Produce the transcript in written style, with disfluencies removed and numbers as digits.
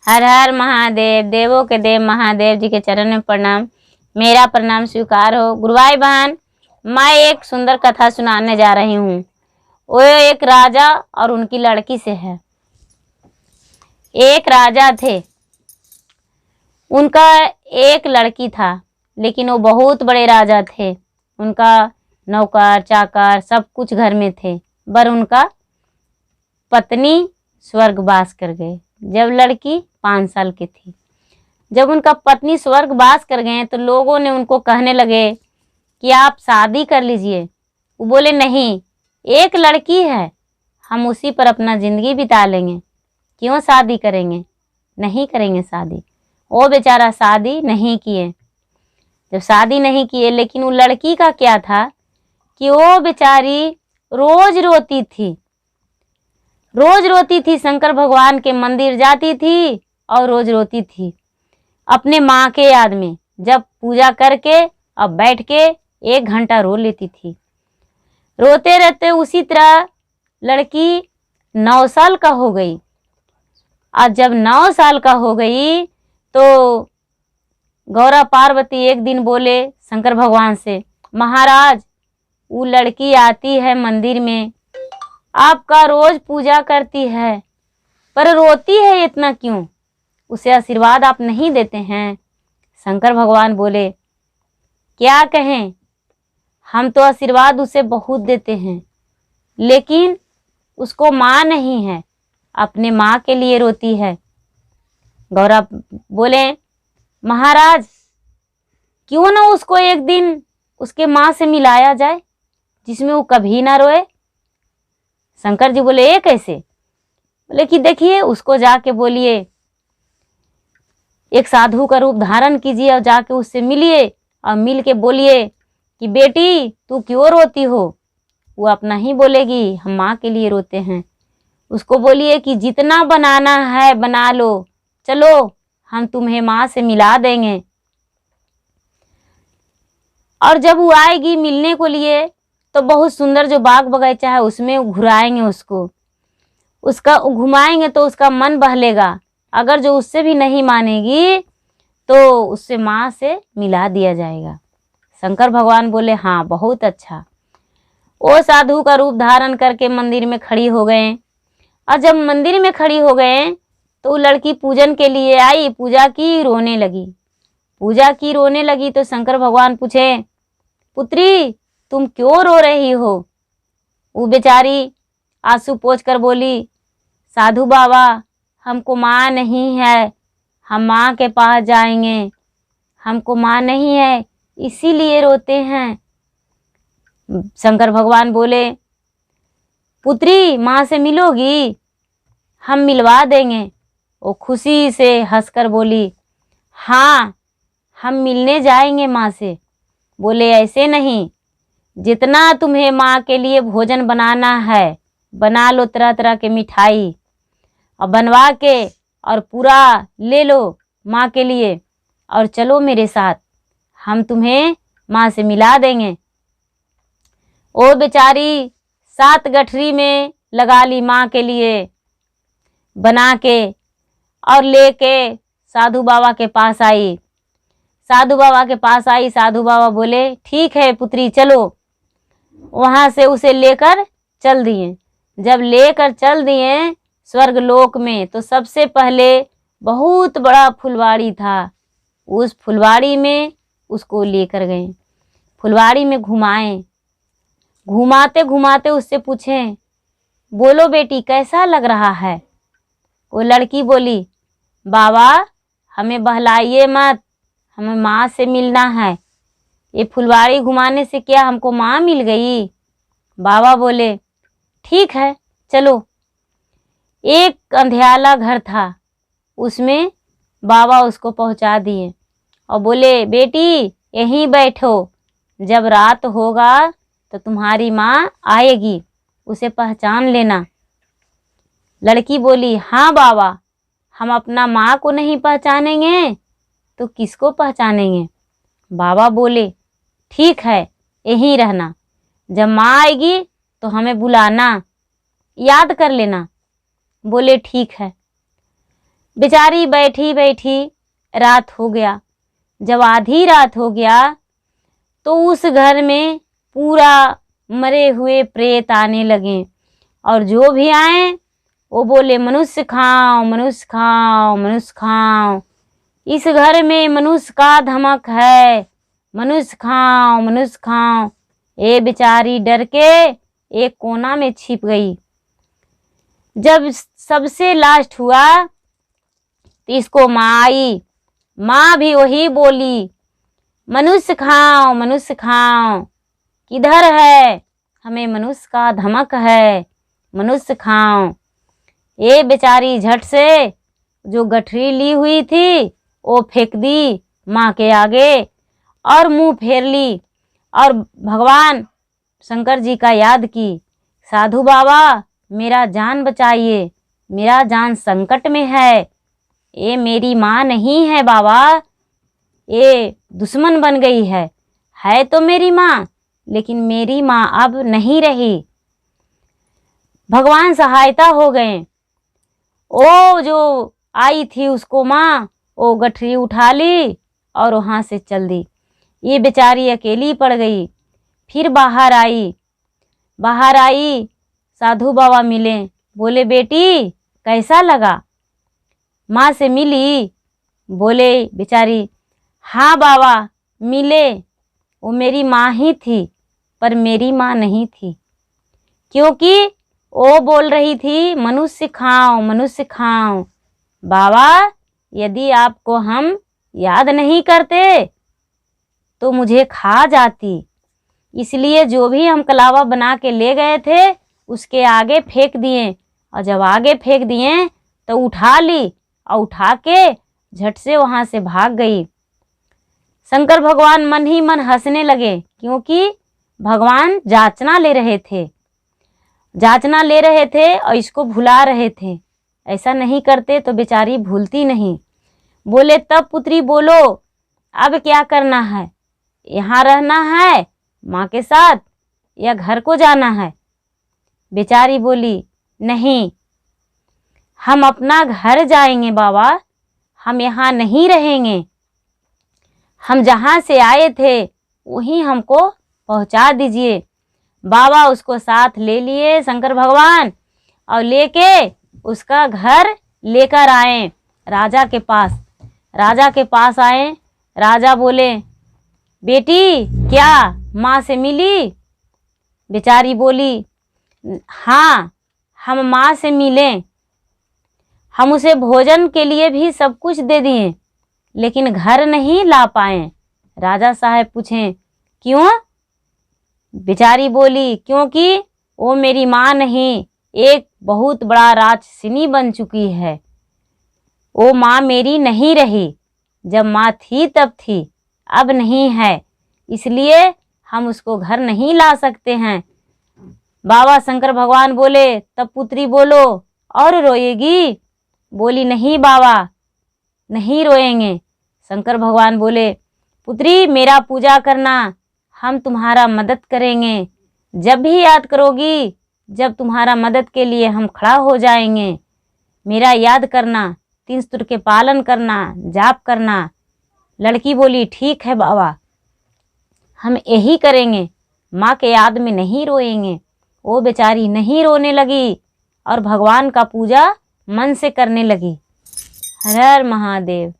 हर हर महादेव, देवों के देव महादेव जी के चरण में प्रणाम। मेरा प्रणाम स्वीकार हो। गुरु भाई बहन, मैं एक सुंदर कथा सुनाने जा रही हूँ। वो एक राजा और उनकी लड़की से है। एक राजा थे, उनका एक लड़की था, लेकिन वो बहुत बड़े राजा थे। उनका नौकर चाकर सब कुछ घर में थे, पर उनका पत्नी स्वर्गवास कर गए जब लड़की 5 साल की थी। जब उनका पत्नी स्वर्गवास कर गए तो लोगों ने उनको कहने लगे कि आप शादी कर लीजिए। वो बोले नहीं, एक लड़की है, हम उसी पर अपना ज़िंदगी बिता लेंगे, क्यों शादी करेंगे, नहीं करेंगे शादी। वो बेचारा शादी नहीं किए। जब शादी नहीं किए, लेकिन वो लड़की का क्या था कि वो बेचारी रोज रोती थी, रोज रोती थी। शंकर भगवान के मंदिर जाती थी और रोज रोती थी अपने माँ के याद में। जब पूजा करके अब बैठ के 1 घंटा रो लेती थी। रोते रहते उसी तरह लड़की 9 साल का हो गई। और जब 9 साल का हो गई तो गौरा पार्वती एक दिन बोले शंकर भगवान से, महाराज वो लड़की आती है मंदिर में, आपका रोज पूजा करती है, पर रोती है इतना क्यों, उसे आशीर्वाद आप नहीं देते हैं। शंकर भगवान बोले, क्या कहें, हम तो आशीर्वाद उसे बहुत देते हैं, लेकिन उसको माँ नहीं है, अपने माँ के लिए रोती है। गौरा बोले, महाराज क्यों ना उसको एक दिन उसके माँ से मिलाया जाए, जिसमें वो कभी ना रोए। शंकर जी बोले, ये कैसे? बोले कि देखिए, उसको जाके बोलिए, एक साधु का रूप धारण कीजिए और जाके उससे मिलिए और मिल के बोलिए कि बेटी तू क्यों रोती हो। वो अपना ही बोलेगी, हम माँ के लिए रोते हैं। उसको बोलिए कि जितना बनाना है बना लो, चलो हम तुम्हें माँ से मिला देंगे। और जब वो आएगी मिलने को लिए तो बहुत सुंदर जो बाग बगीचा है उसमें घुराएंगे उसको, उसका घुमाएंगे तो उसका मन बहलेगा। अगर जो उससे भी नहीं मानेगी तो उससे माँ से मिला दिया जाएगा। शंकर भगवान बोले, हाँ बहुत अच्छा। वो साधु का रूप धारण करके मंदिर में खड़ी हो गए। और जब मंदिर में खड़ी हो गए तो वो लड़की पूजन के लिए आई, पूजा की, रोने लगी। पूजा की, रोने लगी तो शंकर भगवान पूछे, पुत्री तुम क्यों रो रही हो? वो बेचारी आंसू पोंछ कर बोली, साधु बाबा हमको माँ नहीं है, हम माँ के पास जाएंगे, हमको माँ नहीं है इसीलिए रोते हैं। शंकर भगवान बोले, पुत्री माँ से मिलोगी? हम मिलवा देंगे। वो खुशी से हंसकर बोली, हाँ हम मिलने जाएंगे माँ से। बोले, ऐसे नहीं, जितना तुम्हें माँ के लिए भोजन बनाना है बना लो, तरह तरह के मिठाई और बनवा के और पूरा ले लो माँ के लिए, और चलो मेरे साथ, हम तुम्हें माँ से मिला देंगे। वो बेचारी 7 गठरी में लगा ली माँ के लिए बना के और लेके साधु बाबा के पास आई। साधु बाबा के पास आई, साधु बाबा बोले, ठीक है पुत्री चलो। वहाँ से उसे लेकर चल दिए। जब लेकर चल दिए स्वर्गलोक में तो सबसे पहले बहुत बड़ा फुलवाड़ी था। उस फुलवाड़ी में उसको लेकर गए, फुलवाड़ी में घुमाएं। घुमाते घुमाते उससे पूछें, बोलो बेटी कैसा लग रहा है? वो लड़की बोली, बाबा हमें बहलाइए मत, हमें माँ से मिलना है। ये फुलवाड़ी घुमाने से क्या हमको माँ मिल गई? बाबा बोले, ठीक है चलो। एक अंधियाला घर था, उसमें बाबा उसको पहुंचा दिए और बोले, बेटी यहीं बैठो, जब रात होगा तो तुम्हारी माँ आएगी, उसे पहचान लेना। लड़की बोली, हाँ बाबा, हम अपना माँ को नहीं पहचानेंगे तो किसको पहचानेंगे? बाबा बोले, ठीक है यहीं रहना, जब माँ आएगी तो हमें बुलाना, याद कर लेना। बोले ठीक है। बेचारी बैठी बैठी रात हो गया। जब आधी रात हो गया तो उस घर में पूरा मरे हुए प्रेत आने लगे, और जो भी आए वो बोले मनुष्य खाओ, मनुष्य खाओ, मनुष्य खाओ, इस घर में मनुष्य का धमक है, मनुष्य खाओ, मनुष्य खाओ। ये बेचारी डर के एक कोना में छिप गई। जब सबसे लास्ट हुआ तो इसको माँ आई। माँ भी वही बोली मनुष्य खाओ, मनुष्य खाओ, किधर है, हमें मनुष्य का धमक है, मनुष्य खाओ। ये बेचारी झट से जो गठरी ली हुई थी वो फेंक दी माँ के आगे और मुंह फेर ली और भगवान शंकर जी का याद की, साधु बाबा मेरा जान बचाइए, मेरा जान संकट में है, ये मेरी माँ नहीं है बाबा, ये दुश्मन बन गई है तो मेरी माँ, लेकिन मेरी माँ अब नहीं रही। भगवान सहायता हो गए। ओ जो आई थी उसको माँ वो गठरी उठा ली और वहाँ से चल दी। ये बेचारी अकेली पड़ गई। फिर बाहर आई, साधु बाबा मिले, बोले बेटी कैसा लगा, माँ से मिली? बोले बेचारी हाँ बाबा मिले, वो मेरी माँ ही थी पर मेरी माँ नहीं थी, क्योंकि वो बोल रही थी मनुष्य खाओ, मनुष्य खाओ। बाबा यदि आपको हम याद नहीं करते तो मुझे खा जाती, इसलिए जो भी हम कलावा बना के ले गए थे उसके आगे फेंक दिए, और जब आगे फेंक दिए तो उठा ली और उठा के झट से वहाँ से भाग गई। शंकर भगवान मन ही मन हंसने लगे, क्योंकि भगवान जांचना ले रहे थे और इसको भुला रहे थे। ऐसा नहीं करते तो बेचारी भूलती नहीं। बोले तब पुत्री बोलो अब क्या करना है, यहाँ रहना है माँ के साथ या घर को जाना है? बेचारी बोली नहीं, हम अपना घर जाएंगे बाबा, हम यहाँ नहीं रहेंगे, हम जहाँ से आए थे वहीं हमको पहुँचा दीजिए। बाबा उसको साथ ले लिए शंकर भगवान और लेके उसका घर लेकर आए राजा के पास आए। राजा बोले बेटी क्या माँ से मिली? बेचारी बोली हाँ हम माँ से मिले, हम उसे भोजन के लिए भी सब कुछ दे दिए लेकिन घर नहीं ला पाए। राजा साहब पूछें क्यों? बेचारी बोली क्योंकि वो मेरी माँ नहीं, एक बहुत बड़ा राक्षसिनी बन चुकी है, वो माँ मेरी नहीं रही, जब माँ थी तब थी, अब नहीं है, इसलिए हम उसको घर नहीं ला सकते हैं। बाबा शंकर भगवान बोले तब पुत्री बोलो और रोएगी? बोली नहीं बाबा नहीं रोएंगे। शंकर भगवान बोले पुत्री मेरा पूजा करना, हम तुम्हारा मदद करेंगे, जब भी याद करोगी, जब तुम्हारा मदद के लिए हम खड़ा हो जाएंगे, मेरा याद करना, 3 सूत्र के पालन करना, जाप करना। लड़की बोली ठीक है बाबा हम यही करेंगे, माँ के याद में नहीं रोएंगे। वो बेचारी नहीं रोने लगी और भगवान का पूजा मन से करने लगी। हर हर महादेव।